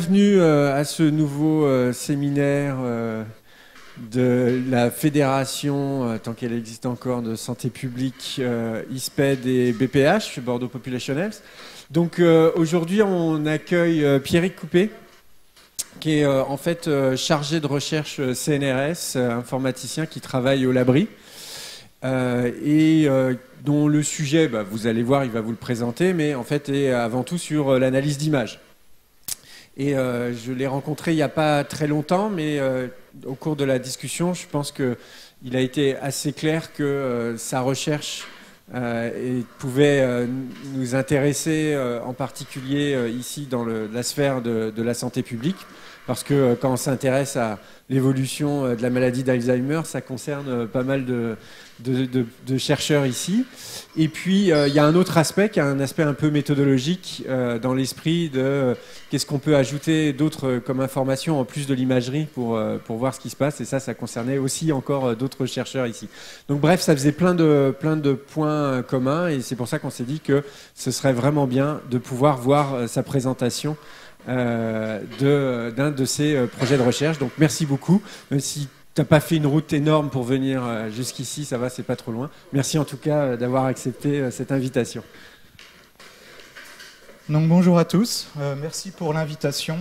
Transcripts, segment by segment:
bienvenue à ce nouveau séminaire de la Fédération, tant qu'elle existe encore, de santé publique, ISPED et BPH, Bordeaux Population Health. Donc aujourd'hui, on accueille Pierrick Coupé, qui est en fait chargé de recherche CNRS, informaticien qui travaille au Labri. Dont le sujet, vous allez voir, il va vous le présenter, mais en fait est avant tout sur l'analyse d'images. Et je l'ai rencontré il n'y a pas très longtemps, mais au cours de la discussion, je pense qu'il a été assez clair que sa recherche pouvait nous intéresser, en particulier ici dans la sphère de la santé publique, parce que quand on s'intéresse à l'évolution de la maladie d'Alzheimer, ça concerne pas mal de chercheurs ici. Et puis, il y a un autre aspect, qui est un aspect un peu méthodologique dans l'esprit de qu'est-ce qu'on peut ajouter d'autres comme information en plus de l'imagerie pour voir ce qui se passe. Et ça concernait aussi encore d'autres chercheurs ici. Donc bref, ça faisait plein de points communs et c'est pour ça qu'on s'est dit que ce serait vraiment bien de pouvoir voir sa présentation d'un de ces projets de recherche. Donc merci beaucoup. Même si tu n'as pas fait une route énorme pour venir jusqu'ici, ça va, c'est pas trop loin. Merci en tout cas d'avoir accepté cette invitation. Donc bonjour à tous, merci pour l'invitation.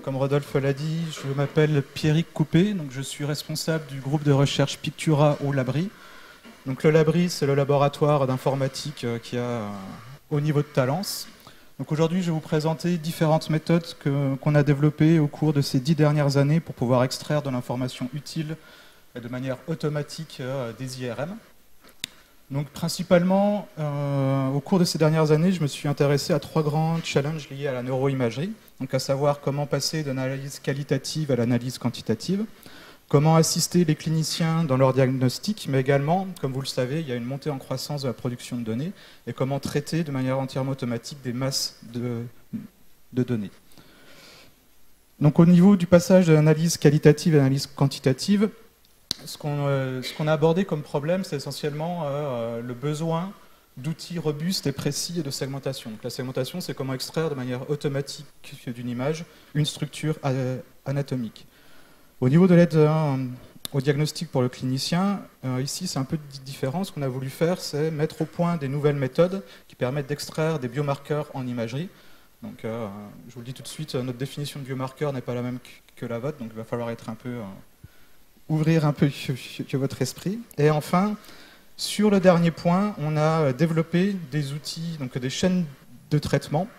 Comme Rodolphe l'a dit, je m'appelle Pierrick Coupé, donc je suis responsable du groupe de recherche Pictura au Labri. Donc le Labri, c'est le laboratoire d'informatique qu'il y a au niveau de Talence. Donc aujourd'hui, je vais vous présenter différentes méthodes qu'on a développées au cours de ces 10 dernières années pour pouvoir extraire de l'information utile et de manière automatique des IRM. Donc principalement, au cours de ces dernières années, je me suis intéressé à 3 grands challenges liés à la neuroimagerie, donc à savoir comment passer de l'analyse qualitative à l'analyse quantitative, comment assister les cliniciens dans leur diagnostic, mais également, comme vous le savez, il y a une montée en croissance de la production de données, et comment traiter de manière entièrement automatique des masses de données. Donc au niveau du passage de l'analyse qualitative à l'analyse quantitative, ce qu'on a abordé comme problème, c'est essentiellement le besoin d'outils robustes et précis et de segmentation. Donc la segmentation, c'est comment extraire de manière automatique d'une image une structure anatomique. Au niveau de l'aide au diagnostic pour le clinicien, ici c'est un peu différent. Ce qu'on a voulu faire, c'est mettre au point des nouvelles méthodes qui permettent d'extraire des biomarqueurs en imagerie. Donc je vous le dis tout de suite, notre définition de biomarqueur n'est pas la même que la vôtre, donc il va falloir être un peu, ouvrir un peu votre esprit. Et enfin, sur le dernier point, on a développé des outils, donc des chaînes de traitement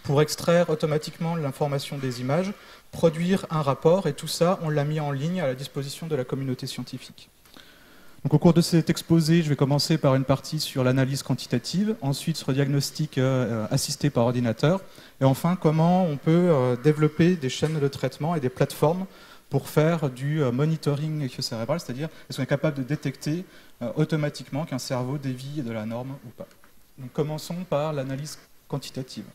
pour extraire automatiquement l'information des images, produire un rapport, et tout ça, on l'a mis en ligne à la disposition de la communauté scientifique. Donc, au cours de cet exposé, je vais commencer par une partie sur l'analyse quantitative, ensuite sur le diagnostic assisté par ordinateur, et enfin, comment on peut développer des chaînes de traitement et des plateformes pour faire du monitoring cérébral, c'est-à-dire est-ce qu'on est capable de détecter automatiquement qu'un cerveau dévie de la norme ou pas. Donc, commençons par l'analyse quantitative.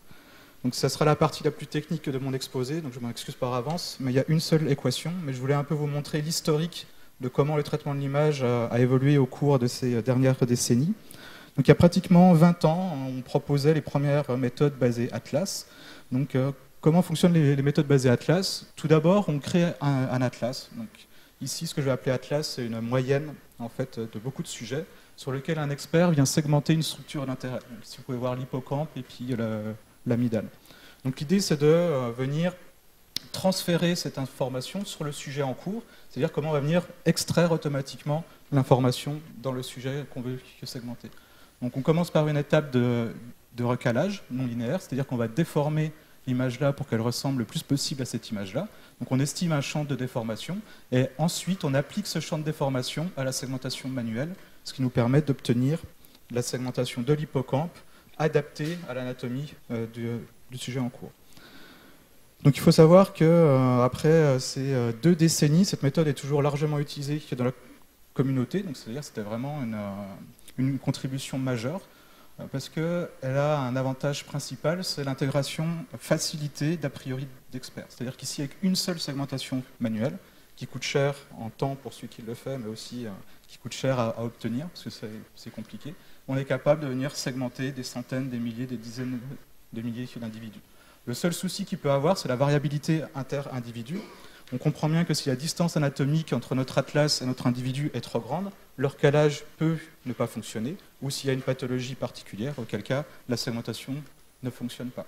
Donc ça sera la partie la plus technique de mon exposé, donc je m'en excuse par avance, mais il y a une seule équation, mais je voulais un peu vous montrer l'historique de comment le traitement de l'image a évolué au cours de ces dernières décennies. Donc il y a pratiquement 20 ans, on proposait les premières méthodes basées Atlas. Donc comment fonctionnent les méthodes basées Atlas? Tout d'abord, on crée un atlas. Donc ici, ce que je vais appeler Atlas, c'est une moyenne en fait, de beaucoup de sujets sur lequel un expert vient segmenter une structure d'intérêt. Ici, vous pouvez voir l'hippocampe et puis l'amygdale. Donc l'idée, c'est de venir transférer cette information sur le sujet en cours, c'est-à-dire comment on va venir extraire automatiquement l'information dans le sujet qu'on veut segmenter. Donc on commence par une étape de recalage non linéaire, c'est-à-dire qu'on va déformer l'image-là pour qu'elle ressemble le plus possible à cette image-là. Donc on estime un champ de déformation, et ensuite on applique ce champ de déformation à la segmentation manuelle, ce qui nous permet d'obtenir la segmentation de l'hippocampe adaptée à l'anatomie du sujet en cours. Donc il faut savoir qu'après ces 2 décennies, cette méthode est toujours largement utilisée dans la communauté, donc c'est-à-dire que c'était vraiment une contribution majeure, parce qu'elle a un avantage principal, c'est l'intégration facilitée d'a priori d'experts. C'est-à-dire qu'ici, avec une seule segmentation manuelle, qui coûte cher en temps pour celui qui le fait, mais aussi qui coûte cher à obtenir, parce que c'est compliqué, on est capable de venir segmenter des centaines, des milliers, des dizaines de milliers d'individus. Le seul souci qu'il peut avoir, c'est la variabilité inter-individu. On comprend bien que si la distance anatomique entre notre atlas et notre individu est trop grande, le recalage peut ne pas fonctionner, ou s'il y a une pathologie particulière, auquel cas la segmentation ne fonctionne pas.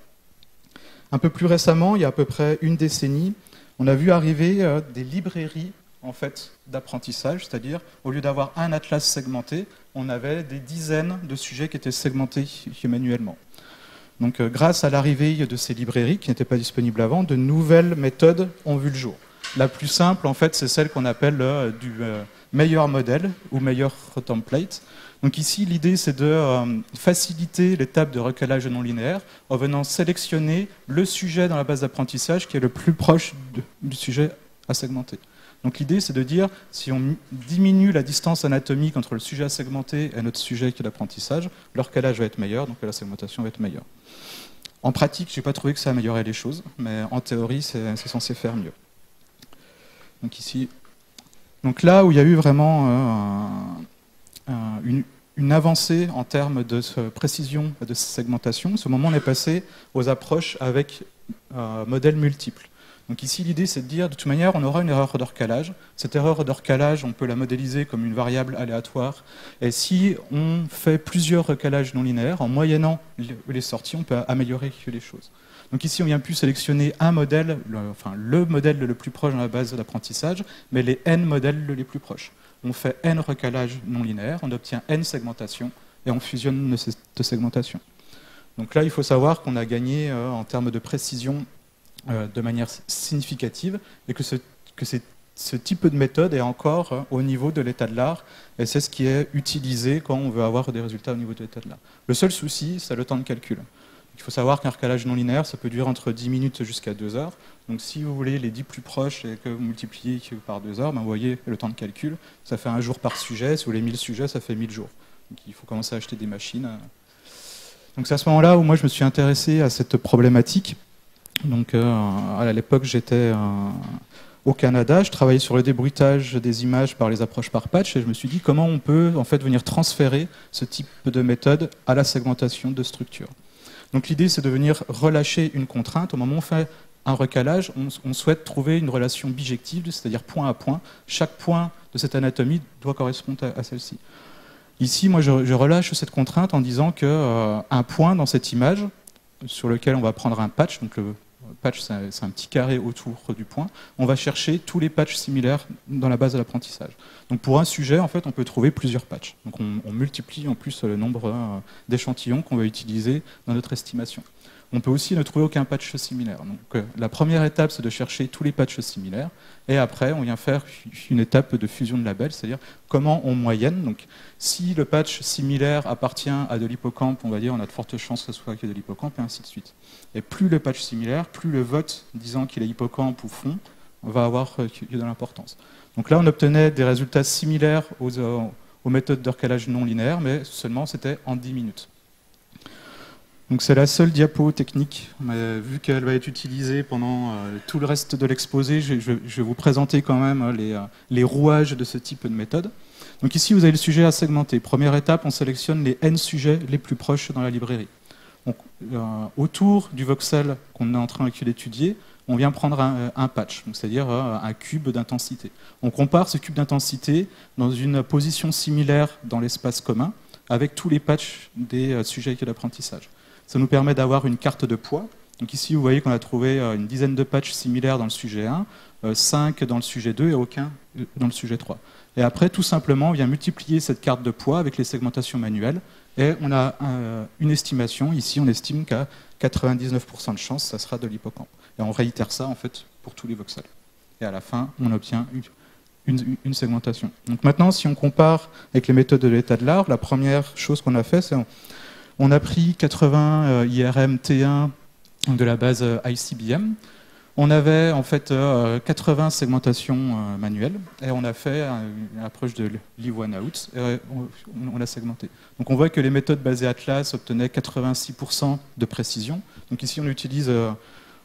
Un peu plus récemment, il y a à peu près une décennie, on a vu arriver des librairies en fait, d'apprentissage, c'est-à-dire au lieu d'avoir un atlas segmenté, on avait des dizaines de sujets qui étaient segmentés manuellement. Donc grâce à l'arrivée de ces librairies, qui n'étaient pas disponibles avant, de nouvelles méthodes ont vu le jour. La plus simple, en fait, c'est celle qu'on appelle du meilleur modèle ou meilleur template. Donc ici, l'idée, c'est de faciliter l'étape de recalage non linéaire en venant sélectionner le sujet dans la base d'apprentissage qui est le plus proche du sujet à segmenter. Donc l'idée, c'est de dire, si on diminue la distance anatomique entre le sujet à segmenter et notre sujet qui est l'apprentissage, le recalage va être meilleur, donc la segmentation va être meilleure. En pratique, je n'ai pas trouvé que ça améliorait les choses, mais en théorie, c'est censé faire mieux. Donc ici, donc là où il y a eu vraiment une avancée en termes de précision et de segmentation, ce moment on est passé aux approches avec modèles multiples. Donc ici, l'idée, c'est de dire, de toute manière, on aura une erreur de recalage. Cette erreur de recalage, on peut la modéliser comme une variable aléatoire. Et si on fait plusieurs recalages non linéaires, en moyennant les sorties, on peut améliorer les choses. Donc ici, on vient plus sélectionner un modèle, le modèle le plus proche dans la base d'apprentissage, mais les n modèles les plus proches. On fait n recalages non linéaires, on obtient n segmentations, et on fusionne ces segmentations. Donc là, il faut savoir qu'on a gagné en termes de précision de manière significative et que ce type de méthode est encore au niveau de l'état de l'art et c'est ce qui est utilisé quand on veut avoir des résultats au niveau de l'état de l'art. Le seul souci, c'est le temps de calcul. Il faut savoir qu'un recalage non linéaire, ça peut durer entre 10 minutes jusqu'à 2 heures. Donc si vous voulez les 10 plus proches et que vous multipliez par 2 heures, ben vous voyez le temps de calcul, ça fait 1 jour par sujet. Si vous voulez 1000 sujets, ça fait 1000 jours. Donc il faut commencer à acheter des machines. Donc c'est à ce moment-là où moi je me suis intéressé à cette problématique. Donc, à l'époque, j'étais au Canada, je travaillais sur le débruitage des images par les approches par patch, et je me suis dit comment on peut en fait venir transférer ce type de méthode à la segmentation de structure. Donc l'idée, c'est de venir relâcher une contrainte. Au moment où on fait un recalage, on souhaite trouver une relation bijective, c'est-à-dire point à point. Chaque point de cette anatomie doit correspondre à celle-ci. Ici, moi, je relâche cette contrainte en disant qu'un point dans cette image, sur lequel on va prendre un patch, donc le patch c'est un petit carré autour du point, on va chercher tous les patchs similaires dans la base de l'apprentissage. Donc pour un sujet, en fait, on peut trouver plusieurs patchs. Donc on multiplie en plus le nombre d'échantillons qu'on va utiliser dans notre estimation. On peut aussi ne trouver aucun patch similaire. Donc la première étape, c'est de chercher tous les patchs similaires, et après, on vient faire une étape de fusion de labels, c'est-à-dire comment on moyenne. Donc si le patch similaire appartient à de l'hippocampe, on va dire on a de fortes chances que ce soit de l'hippocampe, et ainsi de suite. Et plus le patch similaire, plus le vote disant qu'il est hippocampe ou fond va avoir de l'importance. Donc là, on obtenait des résultats similaires aux méthodes de recalage non linéaire, mais seulement c'était en 10 minutes. Donc c'est la seule diapo technique, mais vu qu'elle va être utilisée pendant tout le reste de l'exposé, je vais vous présenter quand même les rouages de ce type de méthode. Donc ici, vous avez le sujet à segmenter. Première étape, on sélectionne les n sujets les plus proches dans la librairie. Donc, autour du voxel qu'on est en train d'étudier, on vient prendre un patch, c'est-à-dire un cube d'intensité. On compare ce cube d'intensité dans une position similaire dans l'espace commun avec tous les patchs des sujets d'apprentissage. Ça nous permet d'avoir une carte de poids. Donc ici, vous voyez qu'on a trouvé une dizaine de patchs similaires dans le sujet 1, 5 dans le sujet 2 et aucun dans le sujet 3. Et après, tout simplement, on vient multiplier cette carte de poids avec les segmentations manuelles et on a une estimation. Ici, on estime qu'à 99% de chance, ça sera de l'hippocampe. Et on réitère ça, en fait, pour tous les voxels. Et à la fin, on obtient une segmentation. Donc maintenant, si on compare avec les méthodes de l'état de l'art, la première chose qu'on a fait, c'est on a pris 80 IRM T1 de la base ICBM. On avait en fait 80 segmentations manuelles et on a fait une approche de leave one out et on l'a segmenté. Donc on voit que les méthodes basées Atlas obtenaient 86% de précision. Donc ici on utilise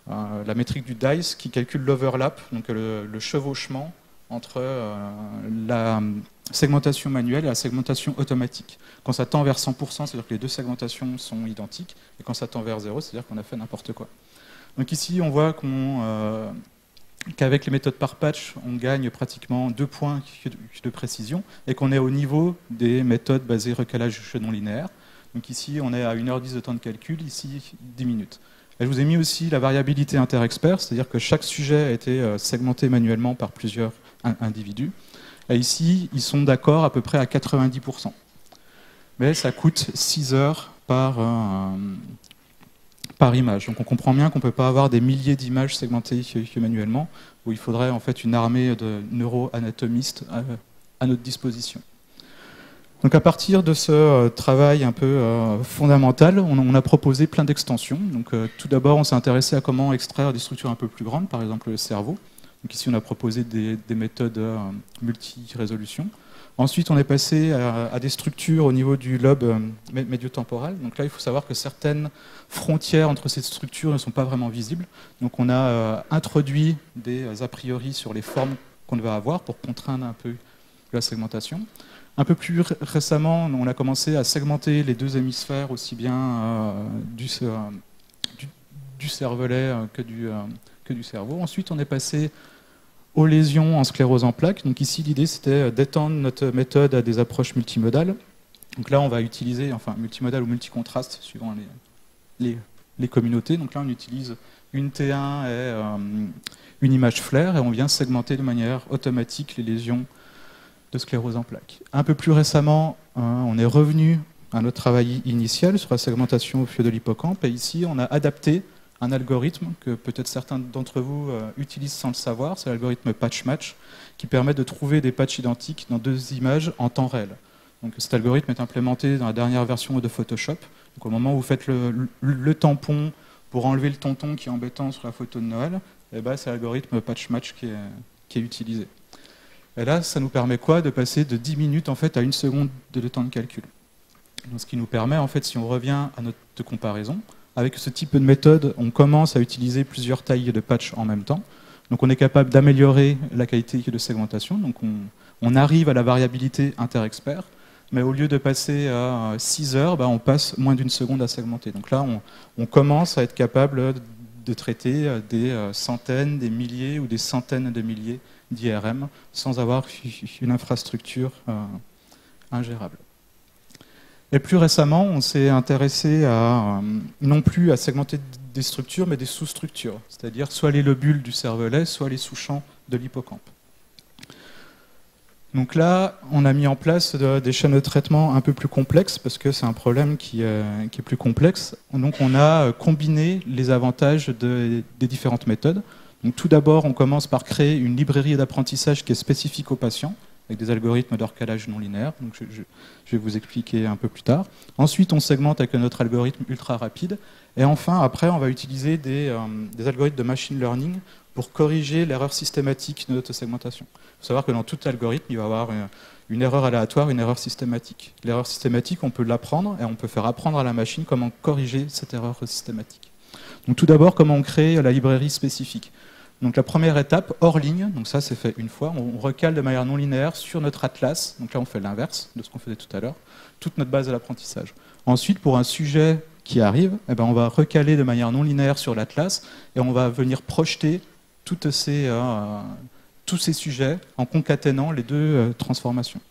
la métrique du DICE qui calcule l'overlap, donc le chevauchement entre la segmentation manuelle et la segmentation automatique. Quand ça tend vers 100%, c'est-à-dire que les deux segmentations sont identiques, et quand ça tend vers 0, c'est-à-dire qu'on a fait n'importe quoi. Donc ici, on voit qu'avec les méthodes par patch, on gagne pratiquement 2 points de précision et qu'on est au niveau des méthodes basées recalage non linéaire. Donc ici, on est à 1h10 de temps de calcul, ici 10 minutes. Et je vous ai mis aussi la variabilité inter-expert, c'est-à-dire que chaque sujet a été segmenté manuellement par plusieurs individus. Et ici, ils sont d'accord à peu près à 90%. Mais ça coûte 6 heures par image. Donc on comprend bien qu'on ne peut pas avoir des milliers d'images segmentées manuellement, où il faudrait en fait une armée de neuroanatomistes à notre disposition. Donc à partir de ce travail un peu fondamental, on a proposé plein d'extensions. Donc tout d'abord, on s'est intéressé à comment extraire des structures un peu plus grandes, par exemple le cerveau. Donc ici, on a proposé des méthodes multi-résolution. Ensuite, on est passé à des structures au niveau du lobe médio-temporal. Donc là, il faut savoir que certaines frontières entre ces structures ne sont pas vraiment visibles. Donc on a introduit des a priori sur les formes qu'on va avoir pour contraindre un peu la segmentation. Un peu plus récemment, on a commencé à segmenter les 2 hémisphères, aussi bien du cervelet que du cerveau. Ensuite, on est passé aux lésions en sclérose en plaques. Donc ici, l'idée, c'était d'étendre notre méthode à des approches multimodales. Donc là, on va utiliser, enfin, multimodal ou multicontrast, suivant les communautés. Donc là, on utilise une T1 et une image flair, et on vient segmenter de manière automatique les lésions de sclérose en plaques. Un peu plus récemment, on est revenu à notre travail initial sur la segmentation au feu de l'hippocampe, et ici, on a adapté un algorithme que peut-être certains d'entre vous utilisent sans le savoir, c'est l'algorithme patch match, qui permet de trouver des patchs identiques dans 2 images en temps réel. Donc cet algorithme est implémenté dans la dernière version de Photoshop. Donc au moment où vous faites le tampon pour enlever le tonton qui est embêtant sur la photo de Noël, eh ben, c'est l'algorithme patch match qui est utilisé. Et là, ça nous permet quoi? De passer de 10 minutes en fait, à 1 seconde de temps de calcul. Donc, ce qui nous permet, en fait, si on revient à notre comparaison, avec ce type de méthode, on commence à utiliser plusieurs tailles de patch en même temps. Donc on est capable d'améliorer la qualité de segmentation. Donc on arrive à la variabilité inter-expert, mais au lieu de passer à 6 heures, on passe moins d'1 seconde à segmenter. Donc là, on commence à être capable de traiter des centaines, des milliers ou des centaines de milliers d'IRM sans avoir une infrastructure ingérable. Et plus récemment, on s'est intéressé non plus à segmenter des structures, mais des sous-structures, c'est-à-dire soit les lobules du cervelet, soit les sous-champs de l'hippocampe. Donc là, on a mis en place des chaînes de traitement un peu plus complexes, parce que c'est un problème qui est plus complexe. Donc on a combiné les avantages des différentes méthodes. Donc tout d'abord, on commence par créer une librairie d'apprentissage qui est spécifique aux patients, avec des algorithmes de recalage non linéaire. Donc je vais vous expliquer un peu plus tard. Ensuite, on segmente avec notre algorithme ultra rapide. Et enfin, après, on va utiliser des algorithmes de machine learning pour corriger l'erreur systématique de notre segmentation. Il faut savoir que dans tout algorithme, il va y avoir une erreur aléatoire, une erreur systématique. L'erreur systématique, on peut l'apprendre et on peut faire apprendre à la machine comment corriger cette erreur systématique. Donc tout d'abord, comment on crée la librairie spécifique. Donc la première étape, hors ligne, donc ça c'est fait une fois, on recale de manière non linéaire sur notre atlas, donc là on fait l'inverse de ce qu'on faisait tout à l'heure, toute notre base de l'apprentissage. Ensuite, pour un sujet qui arrive, on va recaler de manière non linéaire sur l'atlas et on va venir projeter tous ces sujets en concaténant les 2 transformations.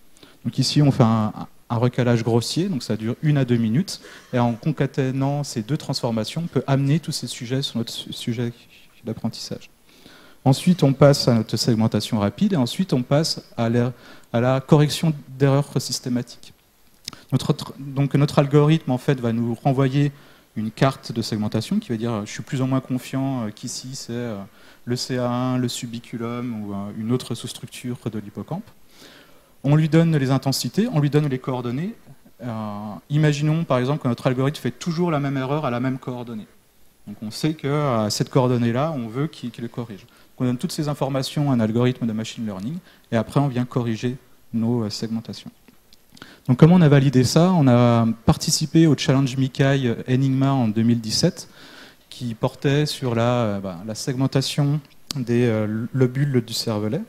Donc ici on fait un recalage grossier, donc ça dure 1 à 2 minutes, et en concaténant ces 2 transformations, on peut amener tous ces sujets sur notre sujet d'apprentissage. Ensuite, on passe à notre segmentation rapide et ensuite, on passe à la correction d'erreurs systématiques. Donc, notre algorithme en fait, va nous renvoyer une carte de segmentation qui va dire je suis plus ou moins confiant qu'ici, c'est le CA1, le subiculum ou une autre sous-structure de l'hippocampe. On lui donne les intensités, on lui donne les coordonnées. Imaginons par exemple que notre algorithme fait toujours la même erreur à la même coordonnée. Donc on sait que cette coordonnée-là, on veut qu'il le corrige. On donne toutes ces informations à un algorithme de machine learning, et après on vient corriger nos segmentations. Donc comment on a validé ça? On a participé au challenge Mikai Enigma en 2017, qui portait sur la segmentation des lobules du cervelet.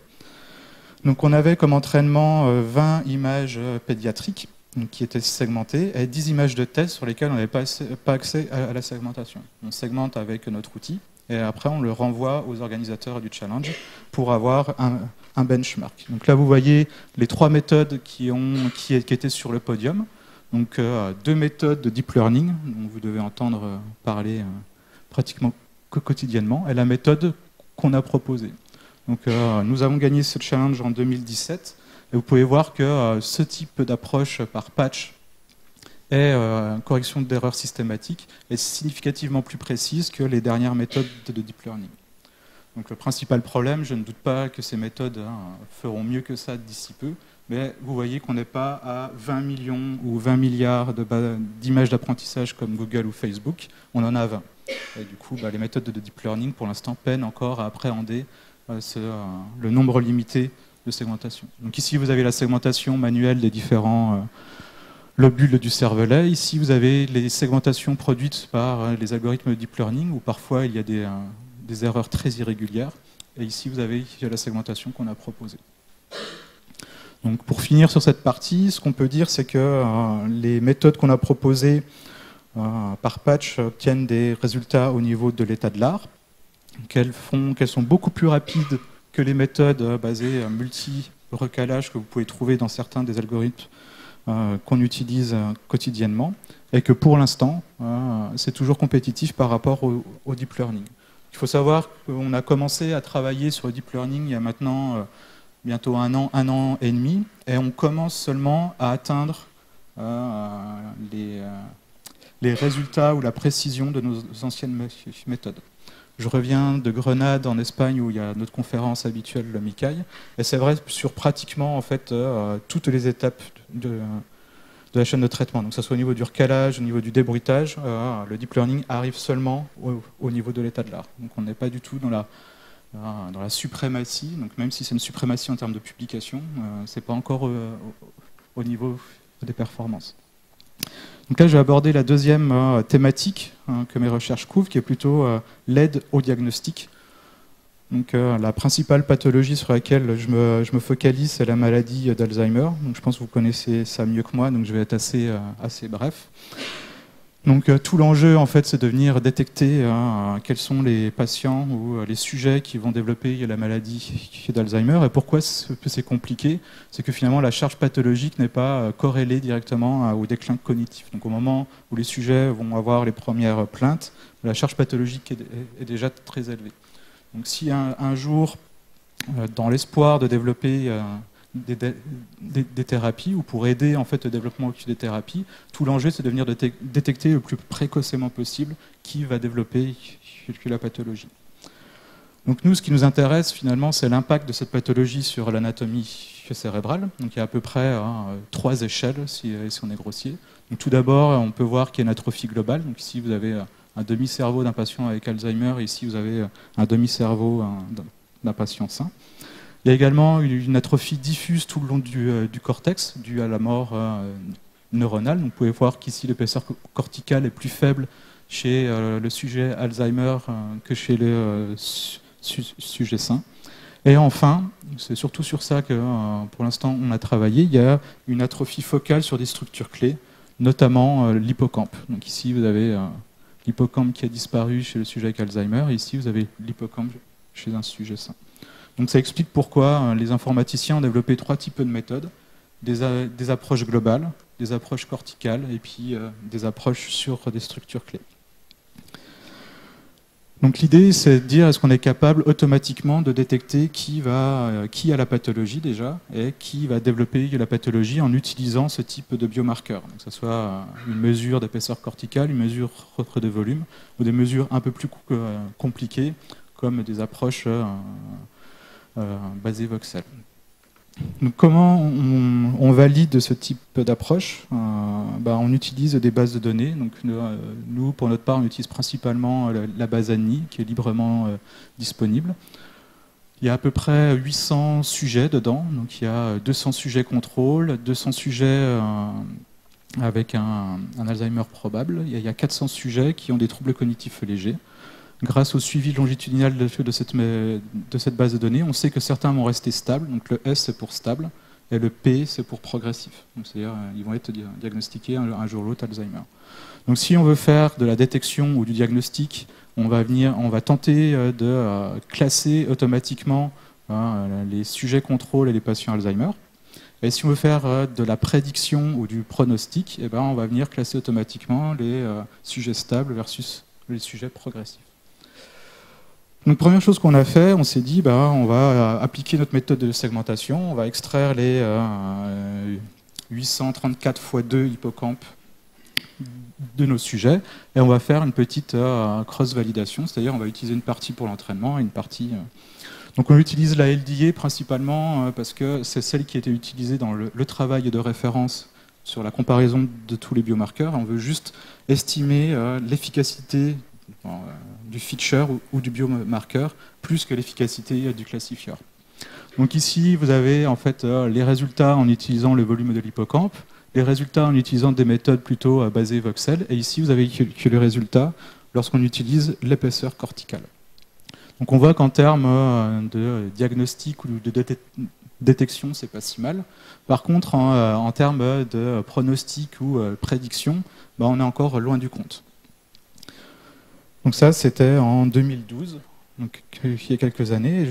Donc on avait comme entraînement 20 images pédiatriques qui étaient segmentées, et 10 images de test sur lesquelles on n'avait pas accès à la segmentation. On segmente avec notre outil, et après on le renvoie aux organisateurs du challenge pour avoir un benchmark. Donc là vous voyez les 3 méthodes qui étaient sur le podium. Donc 2 méthodes de deep learning dont vous devez entendre parler pratiquement quotidiennement, et la méthode qu'on a proposée. Donc nous avons gagné ce challenge en 2017, et vous pouvez voir que ce type d'approche par patch et correction d'erreurs systématiques est significativement plus précise que les dernières méthodes de deep learning. Donc le principal problème, je ne doute pas que ces méthodes feront mieux que ça d'ici peu, mais vous voyez qu'on n'est pas à 20 millions ou 20 milliards d'images d'apprentissage comme Google ou Facebook, on en a 20. Et du coup, les méthodes de deep learning, pour l'instant, peinent encore à appréhender le nombre limité de segmentation. Donc ici, vous avez la segmentation manuelle des différents lobules du cervelet. Ici, vous avez les segmentations produites par les algorithmes de deep learning, où parfois il y a des erreurs très irrégulières. Et ici, vous avez la segmentation qu'on a proposée. Donc, pour finir sur cette partie, ce qu'on peut dire, c'est que les méthodes qu'on a proposées par patch obtiennent des résultats au niveau de l'état de l'art, qu'elles sont beaucoup plus rapides que les méthodes basées multi-recalage que vous pouvez trouver dans certains des algorithmes qu'on utilise quotidiennement, et que pour l'instant, c'est toujours compétitif par rapport au deep learning. Il faut savoir qu'on a commencé à travailler sur le deep learning il y a maintenant bientôt un an et demi, et on commence seulement à atteindre les résultats ou la précision de nos anciennes méthodes. Je reviens de Grenade en Espagne où il y a notre conférence habituelle, le MICAI, et c'est vrai sur pratiquement en fait, toutes les étapes de la chaîne de traitement. Donc que ce soit au niveau du recalage, au niveau du débruitage, le deep learning arrive seulement au niveau de l'état de l'art. Donc on n'est pas du tout dans la suprématie, donc même si c'est une suprématie en termes de publication, c'est pas encore au niveau des performances. Donc là, je vais aborder la deuxième thématique que mes recherches couvrent, qui est plutôt l'aide au diagnostic. Donc, la principale pathologie sur laquelle je me focalise, c'est la maladie d'Alzheimer. Donc, je pense que vous connaissez ça mieux que moi, donc je vais être assez bref. Donc, tout l'enjeu, en fait, c'est de venir détecter quels sont les patients ou les sujets qui vont développer la maladie d'Alzheimer. Et pourquoi c'est compliqué? C'est que finalement, la charge pathologique n'est pas corrélée directement au déclin cognitif. Donc, au moment où les sujets vont avoir les premières plaintes, la charge pathologique est déjà très élevée. Donc, si un jour, dans l'espoir de développer des thérapies, ou pour aider en fait le développement des thérapies, tout l'enjeu c'est de venir détecter le plus précocement possible qui va développer la pathologie. Donc nous, ce qui nous intéresse finalement, c'est l'impact de cette pathologie sur l'anatomie cérébrale. Donc il y a à peu près 3 échelles si on est grossier. Donc, tout d'abord, on peut voir qu'il y a une atrophie globale. Donc ici vous avez un demi-cerveau d'un patient avec Alzheimer, et ici vous avez un demi-cerveau d'un patient sain. Il y a également une atrophie diffuse tout le long du cortex, due à la mort neuronale. Donc, vous pouvez voir qu'ici l'épaisseur corticale est plus faible chez le sujet Alzheimer que chez le sujet sain. Et enfin, c'est surtout sur ça que pour l'instant on a travaillé, il y a une atrophie focale sur des structures clés, notamment l'hippocampe. Donc ici vous avez l'hippocampe qui a disparu chez le sujet avec Alzheimer, et ici vous avez l'hippocampe chez un sujet sain. Donc ça explique pourquoi les informaticiens ont développé 3 types de méthodes, des approches globales, des approches corticales et puis des approches sur des structures clés. Donc l'idée c'est de dire est-ce qu'on est capable automatiquement de détecter qui a la pathologie déjà et qui va développer la pathologie en utilisant ce type de biomarqueur. Donc que ce soit une mesure d'épaisseur corticale, une mesure de volume ou des mesures un peu plus compliquées comme des approches basé voxel. Donc, comment on valide ce type d'approche? On utilise des bases de données. Donc, nous, pour notre part, on utilise principalement la base ANNI, qui est librement disponible. Il y a à peu près 800 sujets dedans. Donc, il y a 200 sujets contrôle, 200 sujets avec un Alzheimer probable. Il y a 400 sujets qui ont des troubles cognitifs légers. Grâce au suivi longitudinal de cette base de données, on sait que certains vont rester stables. Donc le S c'est pour stable et le P c'est pour progressif. Donc c'est-à-dire ils vont être diagnostiqués un jour ou l'autre Alzheimer. Donc si on veut faire de la détection ou du diagnostic, on va tenter de classer automatiquement les sujets contrôle et les patients Alzheimer. Et si on veut faire de la prédiction ou du pronostic, eh ben, on va venir classer automatiquement les sujets stables versus les sujets progressifs. Donc première chose qu'on a fait, on s'est dit on va appliquer notre méthode de segmentation, on va extraire les 834 x 2 hippocampes de nos sujets et on va faire une petite cross-validation, c'est-à-dire on va utiliser une partie pour l'entraînement et une partie... Donc on utilise la LDA principalement parce que c'est celle qui a été utilisée dans le travail de référence sur la comparaison de tous les biomarqueurs. On veut juste estimer l'efficacité du feature ou du biomarqueur plus que l'efficacité du classifieur. Donc ici, vous avez en fait les résultats en utilisant le volume de l'hippocampe, les résultats en utilisant des méthodes plutôt basées voxel, et ici vous avez que les résultats lorsqu'on utilise l'épaisseur corticale. Donc on voit qu'en termes de diagnostic ou de détection, c'est pas si mal. Par contre, en termes de pronostic ou prédiction, on est encore loin du compte. Donc ça, c'était en 2012, donc il y a quelques années.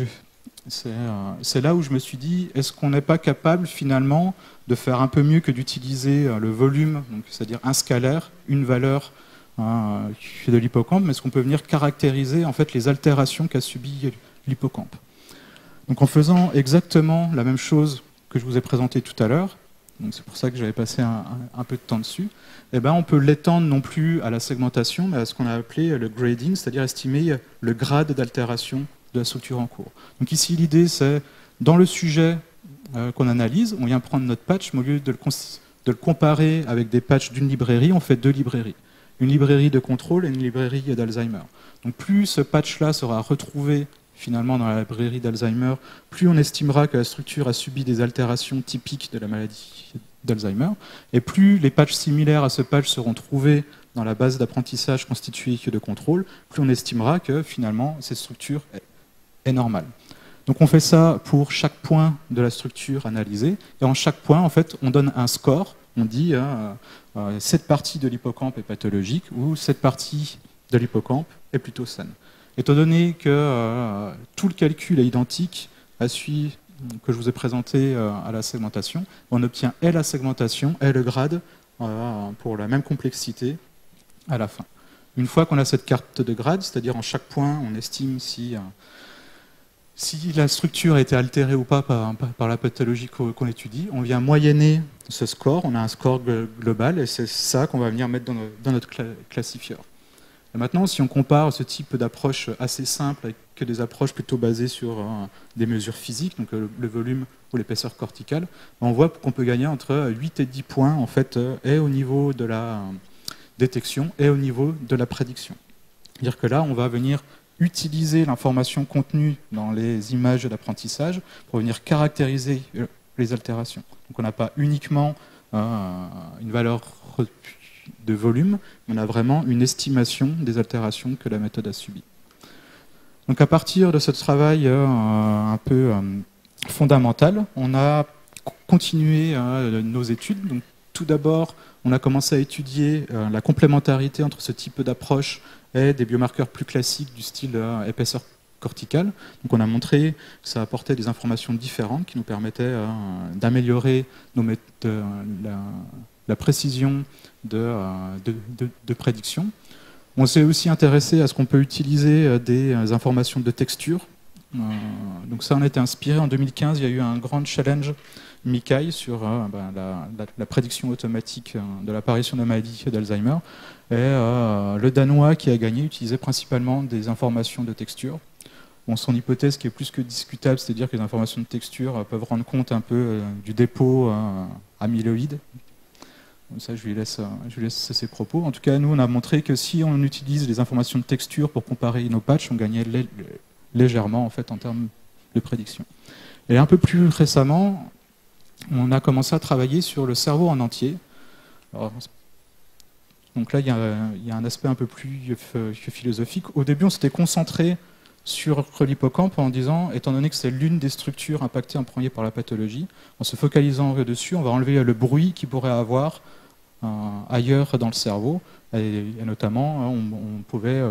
C'est là où je me suis dit, est-ce qu'on n'est pas capable finalement de faire un peu mieux que d'utiliser le volume, c'est-à-dire un scalaire, une valeur de l'hippocampe, mais est-ce qu'on peut venir caractériser en fait les altérations qu'a subi l'hippocampe. Donc en faisant exactement la même chose que je vous ai présenté tout à l'heure, c'est pour ça que j'avais passé un peu de temps dessus, on peut l'étendre non plus à la segmentation, mais à ce qu'on a appelé le grading, c'est-à-dire estimer le grade d'altération de la structure en cours. Donc ici l'idée c'est, dans le sujet qu'on analyse, on vient prendre notre patch, mais au lieu de le comparer avec des patchs d'une librairie, on fait deux librairies. Une librairie de contrôle et une librairie d'Alzheimer. Donc plus ce patch-là sera retrouvé finalement dans la librairie d'Alzheimer, plus on estimera que la structure a subi des altérations typiques de la maladie d'Alzheimer, et plus les patchs similaires à ce patch seront trouvés dans la base d'apprentissage constituée de contrôle, plus on estimera que finalement cette structure est normale. Donc on fait ça pour chaque point de la structure analysée, et en chaque point, en fait, on donne un score. On dit cette partie de l'hippocampe est pathologique ou cette partie de l'hippocampe est plutôt saine. Étant donné que tout le calcul est identique à celui que je vous ai présenté à la segmentation, on obtient et la segmentation et le grade pour la même complexité à la fin. Une fois qu'on a cette carte de grade, c'est-à-dire en chaque point, on estime si la structure a été altérée ou pas par la pathologie qu'on étudie, on vient moyenner ce score, on a un score global, et c'est ça qu'on va venir mettre dans notre classifieur. Et maintenant, si on compare ce type d'approche assez simple avec des approches plutôt basées sur des mesures physiques, donc le volume ou l'épaisseur corticale, on voit qu'on peut gagner entre 8 et 10 points en fait, et au niveau de la détection et au niveau de la prédiction. C'est-à-dire que là, on va venir utiliser l'information contenue dans les images d'apprentissage pour venir caractériser les altérations. Donc on n'a pas uniquement une valeur de volume, on a vraiment une estimation des altérations que la méthode a subies. Donc à partir de ce travail un peu fondamental, on a continué nos études. Donc, tout d'abord, on a commencé à étudier la complémentarité entre ce type d'approche et des biomarqueurs plus classiques du style épaisseur corticale. Donc on a montré que ça apportait des informations différentes qui nous permettaient d'améliorer la précision de prédiction. On s'est aussi intéressé à ce qu'on peut utiliser des informations de texture. Donc ça, on a été inspiré. En 2015, il y a eu un grand challenge MICAI sur la prédiction automatique de l'apparition de la maladie d'Alzheimer. Et le Danois qui a gagné utilisait principalement des informations de texture. Bon, son hypothèse qui est plus que discutable, c'est-à-dire que les informations de texture peuvent rendre compte un peu du dépôt amyloïde. Donc ça, je lui laisse ses propos. En tout cas, nous, on a montré que si on utilise les informations de texture pour comparer nos patchs, on gagnait légèrement en fait, en termes de prédiction. Et un peu plus récemment, on a commencé à travailler sur le cerveau en entier. Alors, donc là, il y a un aspect un peu plus philosophique. Au début, on s'était concentré sur l'hippocampe en disant, étant donné que c'est l'une des structures impactées en premier par la pathologie, en se focalisant dessus, on va enlever le bruit qu'il pourrait avoir ailleurs dans le cerveau, et notamment on pouvait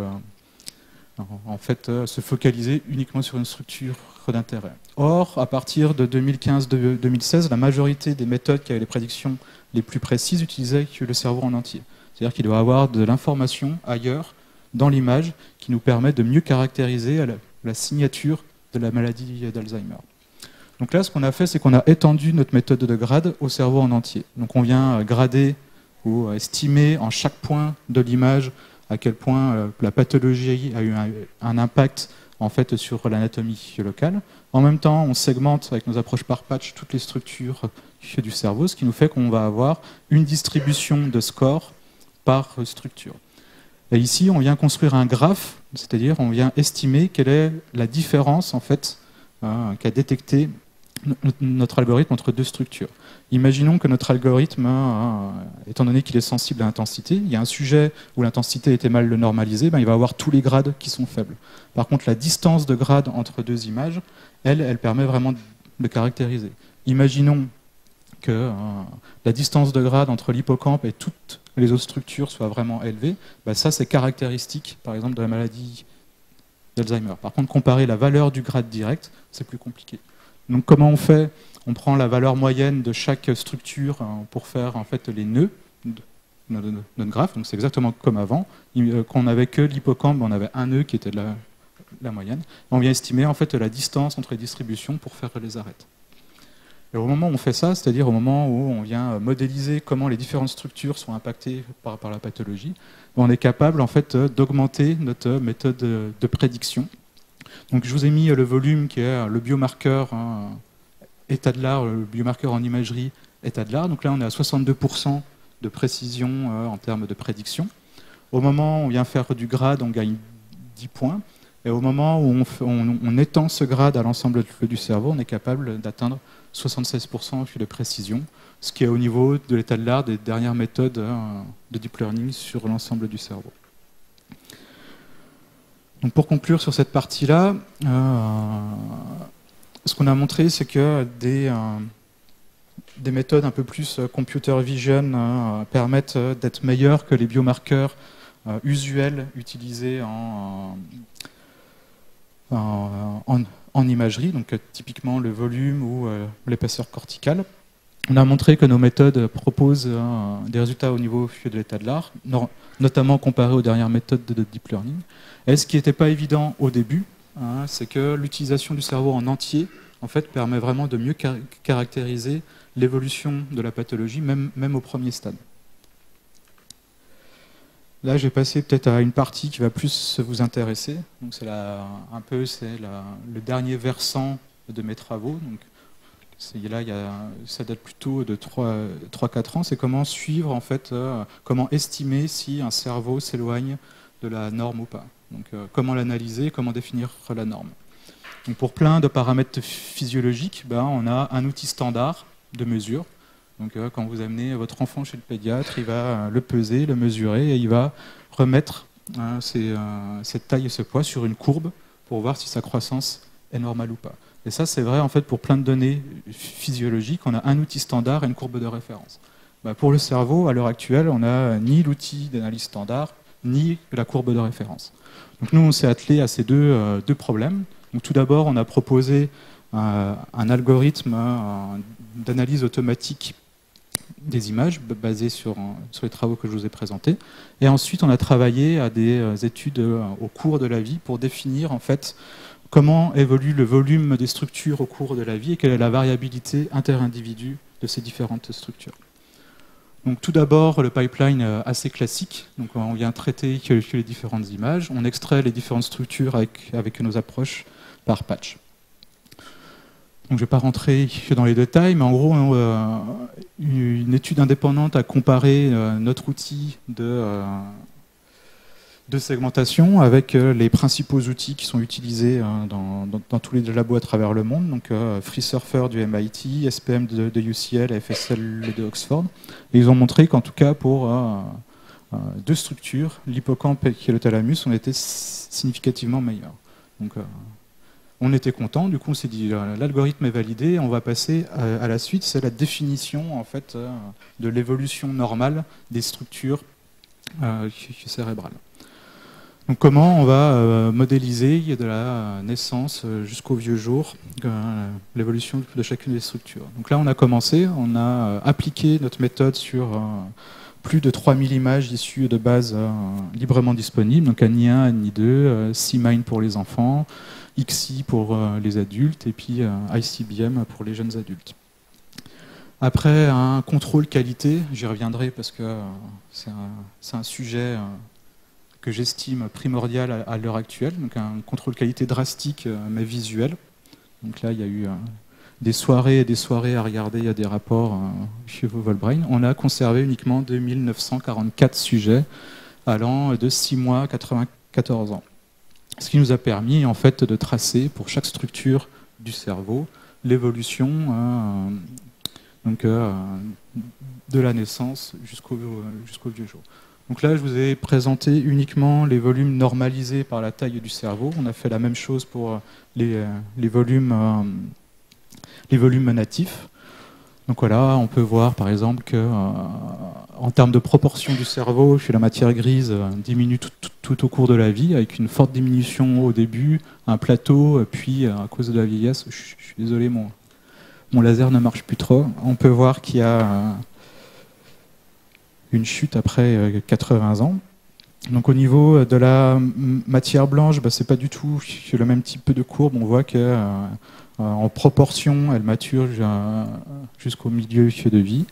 en fait se focaliser uniquement sur une structure d'intérêt. Or, à partir de 2015-2016, la majorité des méthodes qui avaient les prédictions les plus précises utilisaient le cerveau en entier. C'est-à-dire qu'il doit y avoir de l'information ailleurs dans l'image qui nous permet de mieux caractériser la signature de la maladie d'Alzheimer. Donc là, ce qu'on a fait, c'est qu'on a étendu notre méthode de grade au cerveau en entier. Donc on vient grader ou estimer en chaque point de l'image à quel point la pathologie a eu un impact en fait, sur l'anatomie locale. En même temps, on segmente avec nos approches par patch toutes les structures du cerveau, ce qui nous fait qu'on va avoir une distribution de scores par structure. Et ici, on vient construire un graphe, c'est-à-dire on vient estimer quelle est la différence en fait, qu'a détecté notre algorithme entre deux structures. Imaginons que notre algorithme, étant donné qu'il est sensible à l'intensité, il y a un sujet où l'intensité était mal normalisée, il va avoir tous les grades qui sont faibles. Par contre, la distance de grade entre deux images, elle permet vraiment de caractériser. Imaginons que la distance de grade entre l'hippocampe et toutes les autres structures soit vraiment élevée, ça c'est caractéristique, par exemple, de la maladie d'Alzheimer. Par contre, comparer la valeur du grade direct, c'est plus compliqué. Donc comment on fait? On prend la valeur moyenne de chaque structure pour faire en fait les nœuds de notre graphe. Donc c'est exactement comme avant. Quand on n'avait que l'hippocampe, on avait un nœud qui était la moyenne. On vient estimer en fait la distance entre les distributions pour faire les arêtes. Et au moment où on fait ça, c'est-à-dire au moment où on vient modéliser comment les différentes structures sont impactées par la pathologie, on est capable en fait d'augmenter notre méthode de prédiction. Donc je vous ai mis le volume qui est le biomarqueur état de l'art, le biomarqueur en imagerie état de l'art. Donc là on est à 62% de précision en termes de prédiction. Au moment où on vient faire du grade, on gagne 10 points. Et au moment où on étend ce grade à l'ensemble du cerveau, on est capable d'atteindre 76% de précision, ce qui est au niveau de l'état de l'art des dernières méthodes de deep learning sur l'ensemble du cerveau. Donc pour conclure sur cette partie-là, ce qu'on a montré, c'est que des méthodes un peu plus computer vision permettent d'être meilleures que les biomarqueurs usuels utilisés en imagerie, donc typiquement le volume ou l'épaisseur corticale. On a montré que nos méthodes proposent des résultats au niveau de l'état de l'art, notamment comparé aux dernières méthodes de deep learning. Et ce qui n'était pas évident au début, c'est que l'utilisation du cerveau en entier en fait, permet vraiment de mieux caractériser l'évolution de la pathologie, même au premier stade. Là, j'ai passé peut-être à une partie qui va plus vous intéresser. Donc, c'est le dernier versant de mes travaux. Donc, là, ça date plutôt de 3-4 ans. C'est comment suivre, en fait, comment estimer si un cerveau s'éloigne de la norme ou pas. Donc, comment l'analyser, comment définir la norme. Donc, pour plein de paramètres physiologiques, on a un outil standard de mesure. Donc, quand vous amenez votre enfant chez le pédiatre, il va le peser, le mesurer, et il va remettre cette taille et ce poids sur une courbe pour voir si sa croissance est normale ou pas. Et ça, c'est vrai en fait pour plein de données physiologiques. On a un outil standard et une courbe de référence. Pour le cerveau, à l'heure actuelle, on n'a ni l'outil d'analyse standard, ni la courbe de référence. Donc nous, on s'est attelé à ces deux problèmes. Donc, tout d'abord, on a proposé un algorithme d'analyse automatique des images basé sur les travaux que je vous ai présentés. Et ensuite, on a travaillé à des études au cours de la vie pour définir en fait comment évolue le volume des structures au cours de la vie et quelle est la variabilité inter-individu de ces différentes structures. Donc, tout d'abord, le pipeline assez classique. Donc, on vient traiter les différentes images, on extrait les différentes structures avec nos approches par patch. Donc, je ne vais pas rentrer dans les détails, mais en gros, une étude indépendante a comparé notre outil de segmentation avec les principaux outils qui sont utilisés dans tous les labos à travers le monde, donc FreeSurfer du MIT, SPM de UCL et FSL de Oxford. Et ils ont montré qu'en tout cas pour deux structures, l'hippocampe et le thalamus, ont été significativement meilleurs. Donc, On était content, du coup on s'est dit l'algorithme est validé, on va passer à la suite, c'est la définition en fait de l'évolution normale des structures cérébrales. Donc comment on va modéliser de la naissance jusqu'au vieux jour l'évolution de chacune des structures. Donc là on a commencé, on a appliqué notre méthode sur plus de 3000 images issues de bases librement disponibles, donc ANI1, ANI2, CMIND pour les enfants, XI pour les adultes et puis ICBM pour les jeunes adultes. Après un contrôle qualité, j'y reviendrai parce que c'est un sujet que j'estime primordial à l'heure actuelle, donc un contrôle qualité drastique mais visuel. Donc là il y a eu des soirées et des soirées à regarder, il y a des rapports chez Volbrain. On a conservé uniquement 2944 sujets allant de 6 mois à 94 ans. Ce qui nous a permis en fait de tracer pour chaque structure du cerveau l'évolution de la naissance jusqu'au vieux jour. Donc là, je vous ai présenté uniquement les volumes normalisés par la taille du cerveau. On a fait la même chose pour les volumes natifs. Donc voilà, on peut voir par exemple que en termes de proportion du cerveau, chez la matière grise, diminue tout au cours de la vie, avec une forte diminution au début, un plateau, puis à cause de la vieillesse, je suis désolé, mon laser ne marche plus trop. On peut voir qu'il y a une chute après 80 ans. Donc au niveau de la matière blanche, c'est pas du tout le même type de courbe. On voit que en proportion, elle mature jusqu'au milieu de vie.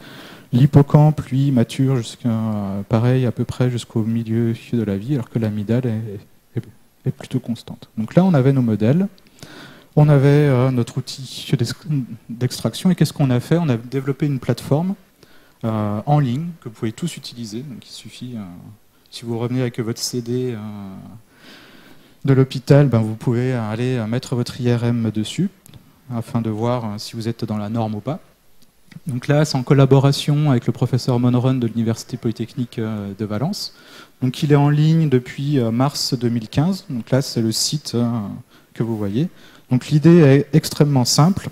L'hippocampe, lui, mature pareil, à peu près jusqu'au milieu de la vie, alors que l'amygdale est plutôt constante. Donc là, on avait nos modèles, on avait notre outil d'extraction, et qu'est-ce qu'on a fait? On a développé une plateforme en ligne que vous pouvez tous utiliser. Donc il suffit, si vous revenez avec votre CD de l'hôpital, vous pouvez aller mettre votre IRM dessus, afin de voir si vous êtes dans la norme ou pas. Donc là, c'est en collaboration avec le professeur Monron de l'Université Polytechnique de Valence. Donc il est en ligne depuis mars 2015. Donc là, c'est le site que vous voyez. Donc l'idée est extrêmement simple.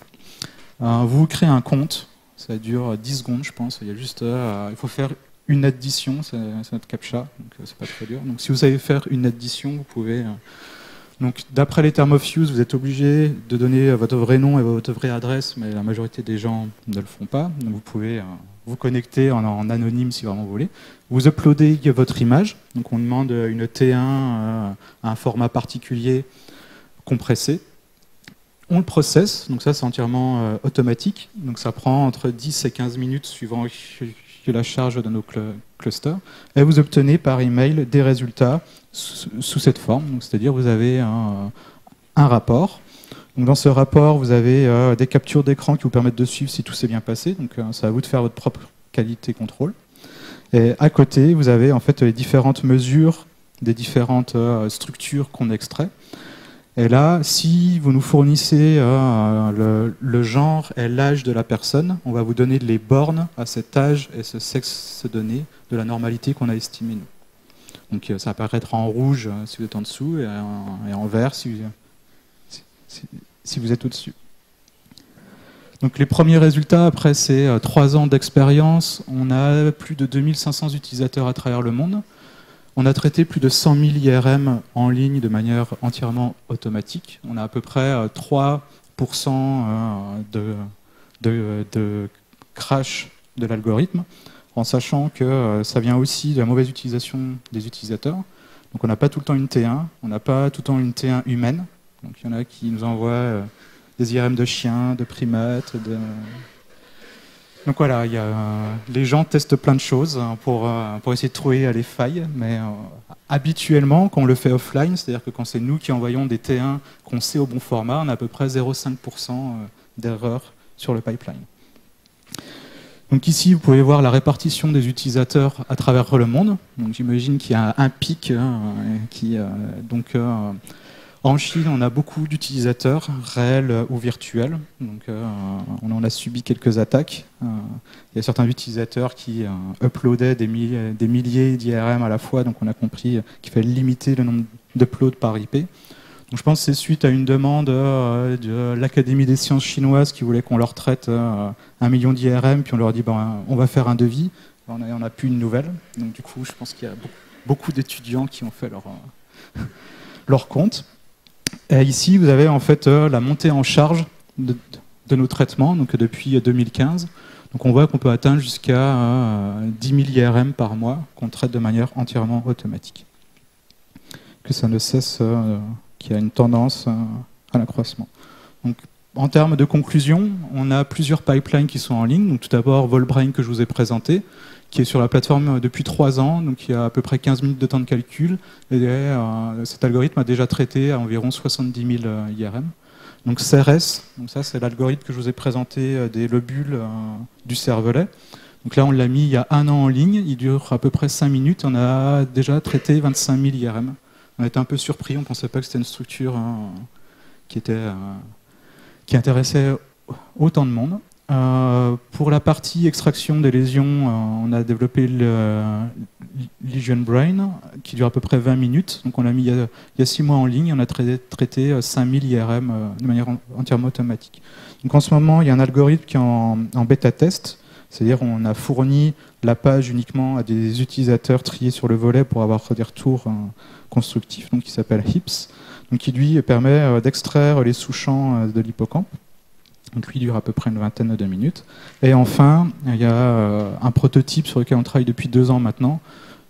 Vous créez un compte, ça dure 10 secondes, je pense. Il faut faire une addition, c'est notre CAPTCHA, donc c'est pas très dur. Donc si vous savez faire une addition, vous pouvez... Donc, d'après les termes of use, vous êtes obligé de donner votre vrai nom et votre vraie adresse, mais la majorité des gens ne le font pas. Donc, vous pouvez vous connecter en anonyme si vraiment vous voulez. Vous uploadez votre image. Donc, on demande une T1 à un format particulier compressé. On le processe. Donc, ça, c'est entièrement automatique. Donc, ça prend entre 10 et 15 minutes suivant la charge de nos clusters. Et vous obtenez par email des résultats sous cette forme, c'est-à-dire vous avez un rapport. Donc dans ce rapport, vous avez des captures d'écran qui vous permettent de suivre si tout s'est bien passé. Donc c'est à vous de faire votre propre qualité contrôle. Et à côté, vous avez en fait les différentes mesures des différentes structures qu'on extrait. Et là, si vous nous fournissez le genre et l'âge de la personne, on va vous donner les bornes à cet âge et ce sexe donné de la normalité qu'on a estimée nous. Donc ça apparaîtra en rouge si vous êtes en dessous et en vert si vous êtes au-dessus. Donc les premiers résultats, après ces 3 ans d'expérience, on a plus de 2500 utilisateurs à travers le monde. On a traité plus de 100 000 IRM en ligne de manière entièrement automatique. On a à peu près 3% de crash de l'algorithme, en sachant que ça vient aussi de la mauvaise utilisation des utilisateurs. Donc on n'a pas tout le temps une T1, on n'a pas tout le temps une T1 humaine. Donc il y en a qui nous envoient des IRM de chiens, de primates, Donc voilà, les gens testent plein de choses pour essayer de trouver les failles, mais habituellement, quand on le fait offline, c'est-à-dire que quand c'est nous qui envoyons des T1 qu'on sait au bon format, on a à peu près 0,5% d'erreur sur le pipeline. Donc ici, vous pouvez voir la répartition des utilisateurs à travers le monde. Donc j'imagine qu'il y a un pic en Chine, on a beaucoup d'utilisateurs réels ou virtuels. Donc, on en a subi quelques attaques. Il y a certains utilisateurs qui uploadaient des milliers d'IRM à la fois. Donc on a compris qu'il fallait limiter le nombre d'uploads par IP. Donc, je pense que c'est suite à une demande de l'Académie des sciences chinoises qui voulait qu'on leur traite 1 million d'IRM, puis on leur a dit on va faire un devis. On n'a plus une nouvelle. Donc du coup, je pense qu'il y a beaucoup d'étudiants qui ont fait leur compte. Et ici, vous avez en fait la montée en charge de nos traitements, donc depuis 2015. Donc on voit qu'on peut atteindre jusqu'à 10 000 IRM par mois qu'on traite de manière entièrement automatique. Que ça ne cesse, qu'il y a une tendance à l'accroissement. Donc en termes de conclusion, on a plusieurs pipelines qui sont en ligne. Donc tout d'abord, Volbrain que je vous ai présenté, qui est sur la plateforme depuis 3 ans, donc il y a à peu près 15 minutes de temps de calcul. Et cet algorithme a déjà traité à environ 70 000 IRM. Donc CRS, donc ça c'est l'algorithme que je vous ai présenté des lobules du cervelet. Donc là on l'a mis il y a 1 an en ligne, il dure à peu près 5 minutes, on a déjà traité 25 000 IRM. On était un peu surpris, on ne pensait pas que c'était une structure qui intéressait autant de monde. Pour la partie extraction des lésions, on a développé le Lesion Brain qui dure à peu prêt 20 minutes. Donc on l'a mis il y a 6 mois en ligne, on a traité 5000 IRM de manière entièrement automatique. Donc en ce moment, il y a un algorithme qui est en bêta-test, c'est-à-dire on a fourni la page uniquement à des utilisateurs triés sur le volet pour avoir des retours constructifs, donc qui s'appelle HIPS, donc qui lui permet d'extraire les sous-champs de l'hippocampe. Donc lui dure à peu près une vingtaine de minutes. Et enfin, il y a un prototype sur lequel on travaille depuis 2 ans maintenant.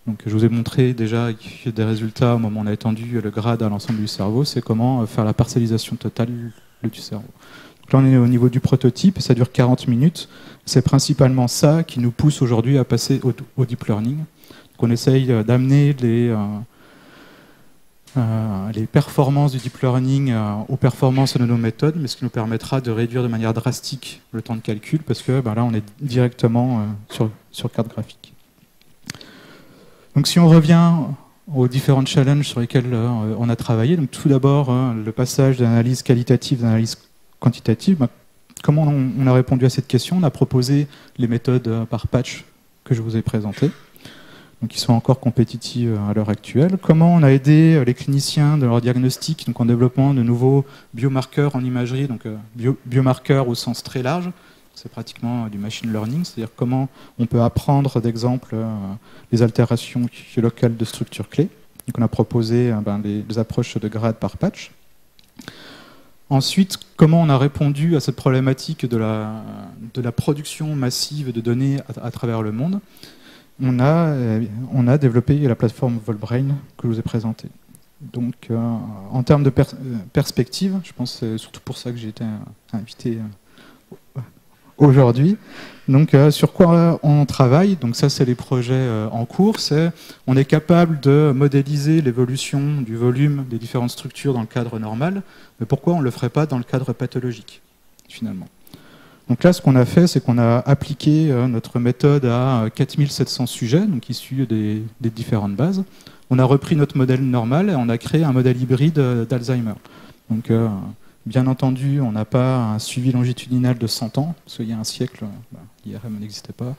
Donc je vous ai montré déjà des résultats au moment où on a étendu le grade à l'ensemble du cerveau. C'est comment faire la parcellisation totale du cerveau. Donc là on est au niveau du prototype et ça dure 40 minutes. C'est principalement ça qui nous pousse aujourd'hui à passer au deep learning. Donc on essaye d'amener les performances du deep learning aux performances de nos méthodes, mais ce qui nous permettra de réduire de manière drastique le temps de calcul, parce que là on est directement sur carte graphique. Donc si on revient aux différents challenges sur lesquels on a travaillé, donc tout d'abord le passage d'analyse qualitative à l'analyse quantitative, comment on a répondu à cette question? On a proposé les méthodes par patch que je vous ai présentées, donc qui sont encore compétitives à l'heure actuelle. Comment on a aidé les cliniciens de leur diagnostic, donc en développement de nouveaux biomarqueurs en imagerie, donc biomarqueurs au sens très large, c'est pratiquement du machine learning, c'est-à-dire comment on peut apprendre d'exemple les altérations locales de structures clés. Donc on a proposé les approches de grade par patch. Ensuite, comment on a répondu à cette problématique de la production massive de données à travers le monde. On a développé la plateforme Volbrain que je vous ai présentée. Donc, en termes de perspective, je pense que c'est surtout pour ça que j'ai été invité aujourd'hui. Donc, sur quoi on travaille? Donc, ça, c'est les projets en cours. On est capable de modéliser l'évolution du volume des différentes structures dans le cadre normal. Mais pourquoi on ne le ferait pas dans le cadre pathologique, finalement? Donc là, ce qu'on a fait, c'est qu'on a appliqué notre méthode à 4700 sujets, donc issus des différentes bases. On a repris notre modèle normal et on a créé un modèle hybride d'Alzheimer. Donc, bien entendu, on n'a pas un suivi longitudinal de 100 ans, parce qu'il y a un siècle, l'IRM n'existait pas.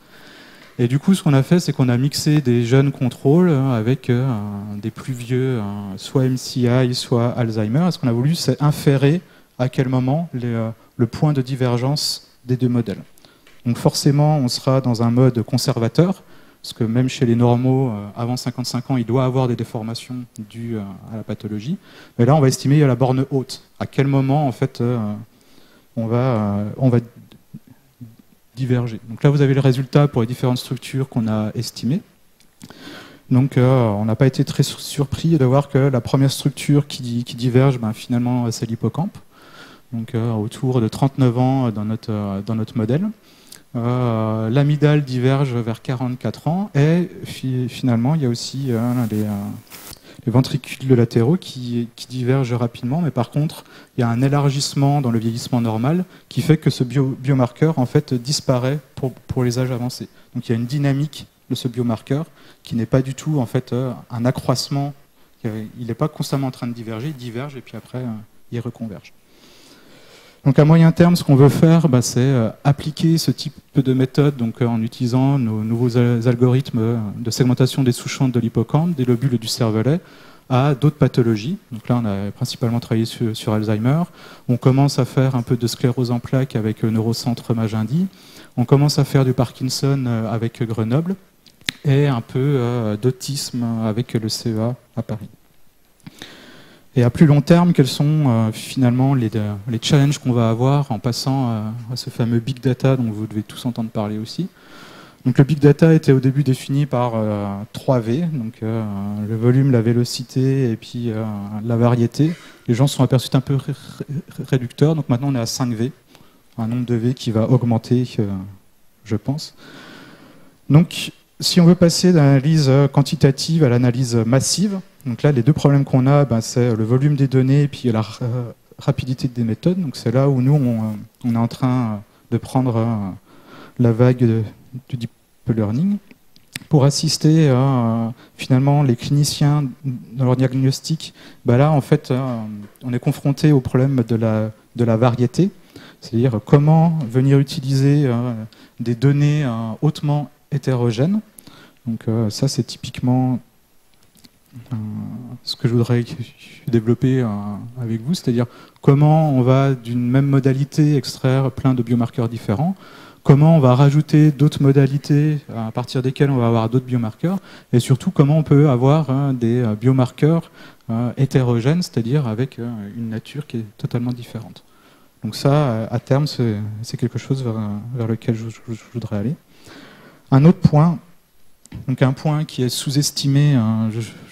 Et du coup, ce qu'on a fait, c'est qu'on a mixé des jeunes contrôles avec des plus vieux, soit MCI, soit Alzheimer. Et ce qu'on a voulu, c'est inférer à quel moment le point de divergence des 2 modèles. Donc forcément, on sera dans un mode conservateur, parce que même chez les normaux, avant 55 ans, il doit avoir des déformations dues à la pathologie. Mais là, on va estimer à la borne haute. À quel moment, en fait, on va diverger. Donc là, vous avez le résultat pour les différentes structures qu'on a estimées. Donc on n'a pas été très surpris de voir que la première structure qui diverge, finalement, c'est l'hippocampe. Donc autour de 39 ans dans notre modèle. L'amygdale diverge vers 44 ans et finalement il y a aussi les ventricules latéraux qui divergent rapidement, mais par contre il y a un élargissement dans le vieillissement normal qui fait que ce biomarqueur en fait disparaît pour les âges avancés. Donc il y a une dynamique de ce biomarqueur qui n'est pas du tout en fait un accroissement, il n'est pas constamment en train de diverger, il diverge et puis après il reconverge. Donc à moyen terme, ce qu'on veut faire, c'est appliquer ce type de méthode donc, en utilisant nos nouveaux algorithmes de segmentation des sous-champs de l'hippocampe, des lobules du cervelet, à d'autres pathologies. Donc là, on a principalement travaillé sur Alzheimer. On commence à faire un peu de sclérose en plaques avec le Neurocentre Magendie. On commence à faire du Parkinson avec Grenoble et un peu d'autisme avec le CEA à Paris. Et à plus long terme, quels sont finalement les challenges qu'on va avoir en passant à ce fameux Big Data dont vous devez tous entendre parler aussi. Donc le Big Data était au début défini par 3 V, donc le volume, la vélocité et puis la variété. Les gens se sont aperçus un peu réducteurs, donc maintenant on est à 5 V, un nombre de V qui va augmenter, je pense. Donc si on veut passer d'analyse quantitative à l'analyse massive, donc là les deux problèmes qu'on a, c'est le volume des données et puis la rapidité des méthodes. Donc c'est là où nous on est en train de prendre la vague du deep learning pour assister à finalement les cliniciens dans leur diagnostic. Là en fait on est confronté au problème de la variété, c'est-à-dire comment venir utiliser des données hautement hétérogènes. Donc ça c'est typiquement ce que je voudrais développer avec vous, c'est-à-dire comment on va d'une même modalité extraire plein de biomarqueurs différents, comment on va rajouter d'autres modalités à partir desquelles on va avoir d'autres biomarqueurs, et surtout comment on peut avoir des biomarqueurs hétérogènes, c'est-à-dire avec une nature qui est totalement différente. Donc ça, à terme, c'est quelque chose vers lequel je voudrais aller. Un autre point, donc un point qui est sous-estimé,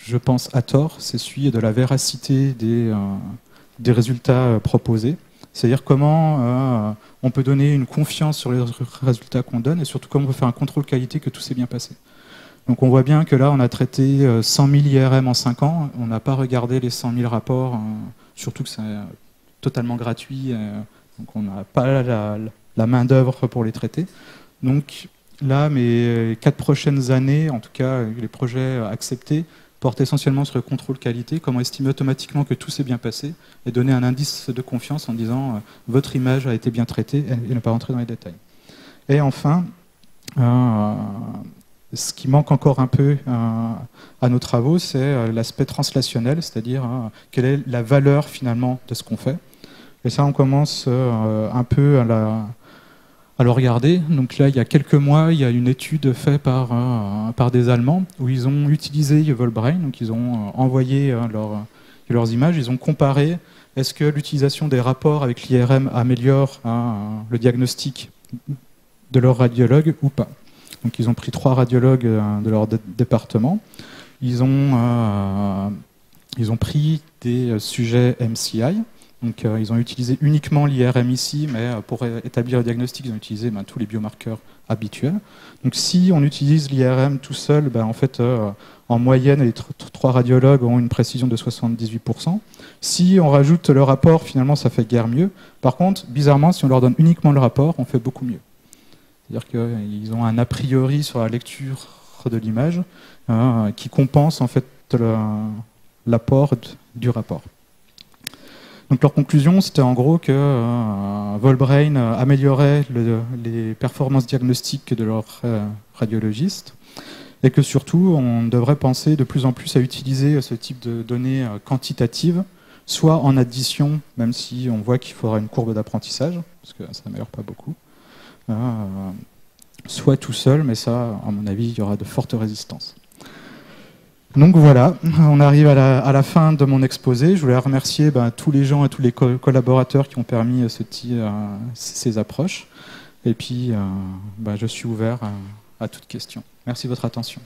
je pense à tort, c'est celui de la véracité des résultats proposés. C'est-à-dire comment on peut donner une confiance sur les résultats qu'on donne et surtout comment on peut faire un contrôle qualité que tout s'est bien passé. Donc on voit bien que là on a traité 100 000 IRM en 5 ans, on n'a pas regardé les 100 000 rapports, surtout que c'est totalement gratuit, donc on n'a pas la main d'œuvre pour les traiter. Donc là, mes 4 prochaines années, en tout cas les projets acceptés, portent essentiellement sur le contrôle qualité, comment estimer automatiquement que tout s'est bien passé et donner un indice de confiance en disant votre image a été bien traitée et ne pas rentrer dans les détails. Et enfin, ce qui manque encore un peu à nos travaux, c'est l'aspect translationnel, c'est-à-dire quelle est la valeur finalement de ce qu'on fait. Et ça, on commence un peu à le regarder. Donc là, il y a quelques mois, il y a une étude faite par des Allemands où ils ont utilisé Volbrain, donc ils ont envoyé leurs images, ils ont comparé est-ce que l'utilisation des rapports avec l'IRM améliore le diagnostic de leur radiologue ou pas. Donc ils ont pris 3 radiologues de leur département, ils ont pris des sujets MCI. Donc, ils ont utilisé uniquement l'IRM ici, mais pour établir le diagnostic, ils ont utilisé tous les biomarqueurs habituels. Donc, si on utilise l'IRM tout seul, en fait, en moyenne, les 3 radiologues ont une précision de 78%. Si on rajoute le rapport, finalement, ça fait guère mieux. Par contre, bizarrement, si on leur donne uniquement le rapport, on fait beaucoup mieux. C'est-à-dire qu'ils ont un a priori sur la lecture de l'image qui compense en fait l'apport du rapport. Donc leur conclusion, c'était en gros que Volbrain améliorait les performances diagnostiques de leurs radiologistes et que surtout, on devrait penser de plus en plus à utiliser ce type de données quantitatives, soit en addition, même si on voit qu'il faudra une courbe d'apprentissage, parce que ça n'améliore pas beaucoup, soit tout seul, mais ça, à mon avis, il y aura de fortes résistances. Donc voilà, on arrive à la fin de mon exposé. Je voulais remercier tous les gens et tous les collaborateurs qui ont permis ces approches. Et puis, je suis ouvert à toute question. Merci de votre attention.